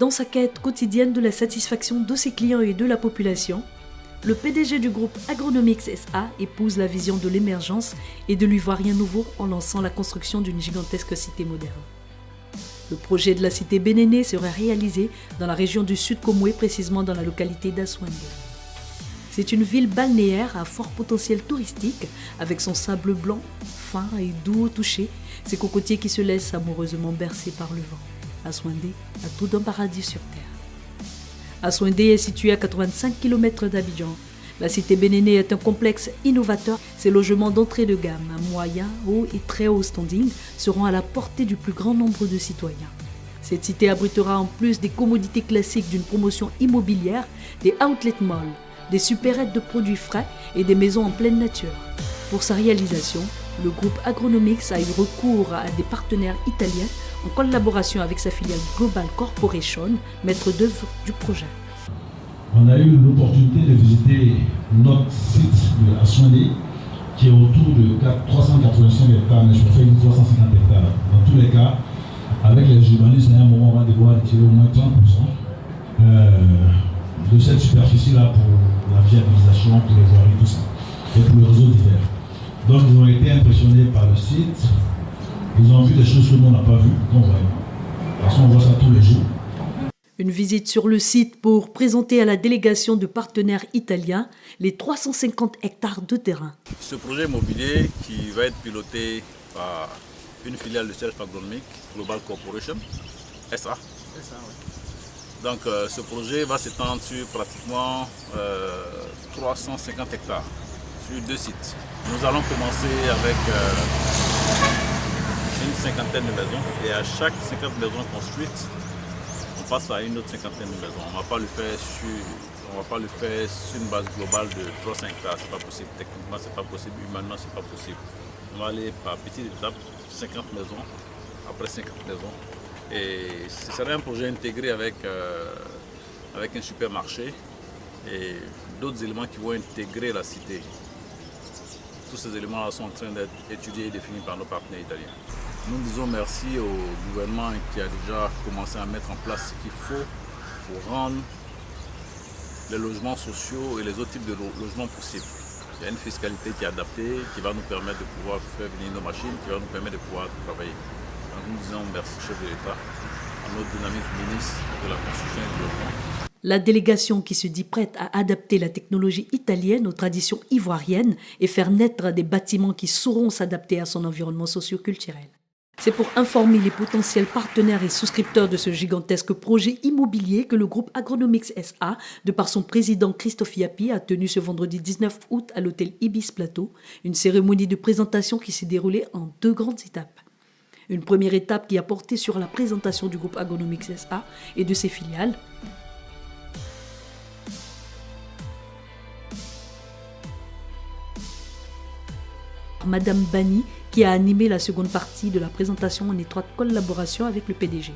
Dans sa quête quotidienne de la satisfaction de ses clients et de la population, le PDG du groupe Agronomics SA épouse la vision de l'émergence et de l'Ivoirien nouveau en lançant la construction d'une gigantesque cité moderne. Le projet de la cité Bénéné serait réalisé dans la région du Sud Komoué, précisément dans la localité d'Aswandé. C'est une ville balnéaire à fort potentiel touristique, avec son sable blanc, fin et doux au toucher, ses cocotiers qui se laissent amoureusement bercer par le vent. Aswandé a tout d'un paradis sur terre. Aswandé est situé à 85 km d'Abidjan. La cité Bénéné est un complexe innovateur. Ses logements d'entrée de gamme, à moyen, haut et très haut standing, seront à la portée du plus grand nombre de citoyens. Cette cité abritera en plus des commodités classiques d'une promotion immobilière, des outlet malls, des supérettes de produits frais et des maisons en pleine nature. Pour sa réalisation, le groupe Agronomics a eu recours à des partenaires italiens en collaboration avec sa filiale Global Corporation, maître d'œuvre du projet. On a eu l'opportunité de visiter notre site de Aswandé, qui est autour de 385 hectares, mais je préfère 350 hectares. Dans tous les cas, avec les urbanistes, à un moment, on va devoir retirer au moins 30% de cette superficie-là pour la viabilisation, pour les voiries, tout ça, et pour le réseau divers. Donc, ils ont été impressionnés par le site. Ils ont vu des choses que nous, on n'a pas vues. Donc, voilà. De toute façon, on voit ça tous les jours. Une visite sur le site pour présenter à la délégation de partenaires italiens les 350 hectares de terrain. Ce projet immobilier qui va être piloté par une filiale de Self Agronomic, Global Corporation, SA. Donc ce projet va s'étendre sur pratiquement 350 hectares, sur 2 sites. Nous allons commencer avec une cinquantaine de maisons et à chaque 50 maisons construites, on passe à une autre cinquantaine de maisons. On ne va pas le faire sur une base globale de 300 hectares, c'est pas possible. Techniquement, c'est pas possible. Humainement, c'est pas possible. On va aller par petites étapes, 50 maisons, après 50 maisons. Et ce serait un projet intégré avec un supermarché et d'autres éléments qui vont intégrer la cité. Tous ces éléments-là sont en train d'être étudiés et définis par nos partenaires italiens. Nous disons merci au gouvernement qui a déjà commencé à mettre en place ce qu'il faut pour rendre les logements sociaux et les autres types de logements possibles. Il y a une fiscalité qui est adaptée, qui va nous permettre de pouvoir faire venir nos machines, qui va nous permettre de pouvoir travailler. Donc nous disons merci chef de l'État, à notre dynamique ministre de la construction et du logement. La délégation qui se dit prête à adapter la technologie italienne aux traditions ivoiriennes et faire naître des bâtiments qui sauront s'adapter à son environnement socio-culturel. C'est pour informer les potentiels partenaires et souscripteurs de ce gigantesque projet immobilier que le groupe Agronomics SA, de par son président Christophe Yapi, a tenu ce vendredi 19 août à l'hôtel Ibis Plateau une cérémonie de présentation qui s'est déroulée en 2 grandes étapes. Une première étape qui a porté sur la présentation du groupe Agronomics SA et de ses filiales. Madame Bani, qui a animé la seconde partie de la présentation en étroite collaboration avec le PDG.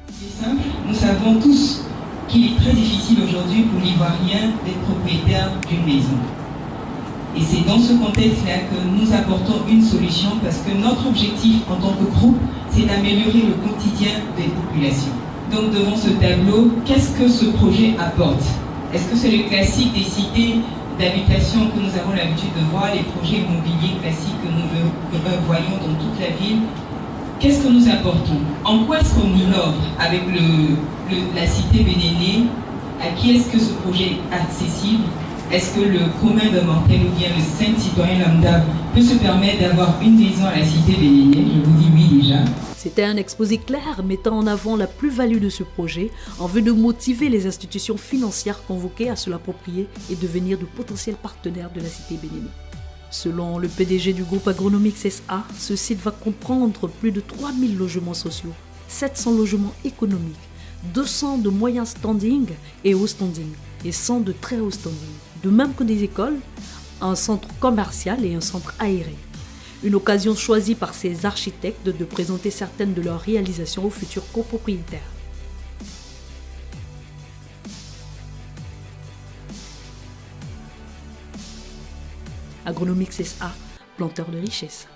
C'est simple, nous savons tous qu'il est très difficile aujourd'hui pour l'Ivoirien d'être propriétaire d'une maison. Et c'est dans ce contexte-là que nous apportons une solution parce que notre objectif en tant que groupe, c'est d'améliorer le quotidien des populations. Donc devant ce tableau, qu'est-ce que ce projet apporte? Est-ce que c'est le classique des cités d'habitation que nous avons l'habitude de voir, les projets immobiliers classiques que nous voyons dans toute la ville? Qu'est-ce que nous apportons? En quoi est-ce qu'on innove avec la cité Bénéné? À qui est-ce que ce projet est accessible? Est-ce que le commun de mortel ou bien le simple citoyen lambda peut se permettre d'avoir une maison à la cité Bénéné? Je vous dis oui déjà. C'était un exposé clair mettant en avant la plus-value de ce projet en vue de motiver les institutions financières convoquées à se l'approprier et devenir de potentiels partenaires de la cité Bénéné. Selon le PDG du groupe Agronomics SA, ce site va comprendre plus de 3000 logements sociaux, 700 logements économiques, 200 de moyens standing et haut standing et 100 de très haut standing, de même que des écoles, un centre commercial et un centre aéré. Une occasion choisie par ces architectes de présenter certaines de leurs réalisations aux futurs copropriétaires. Agronomics SA, planteur de richesse.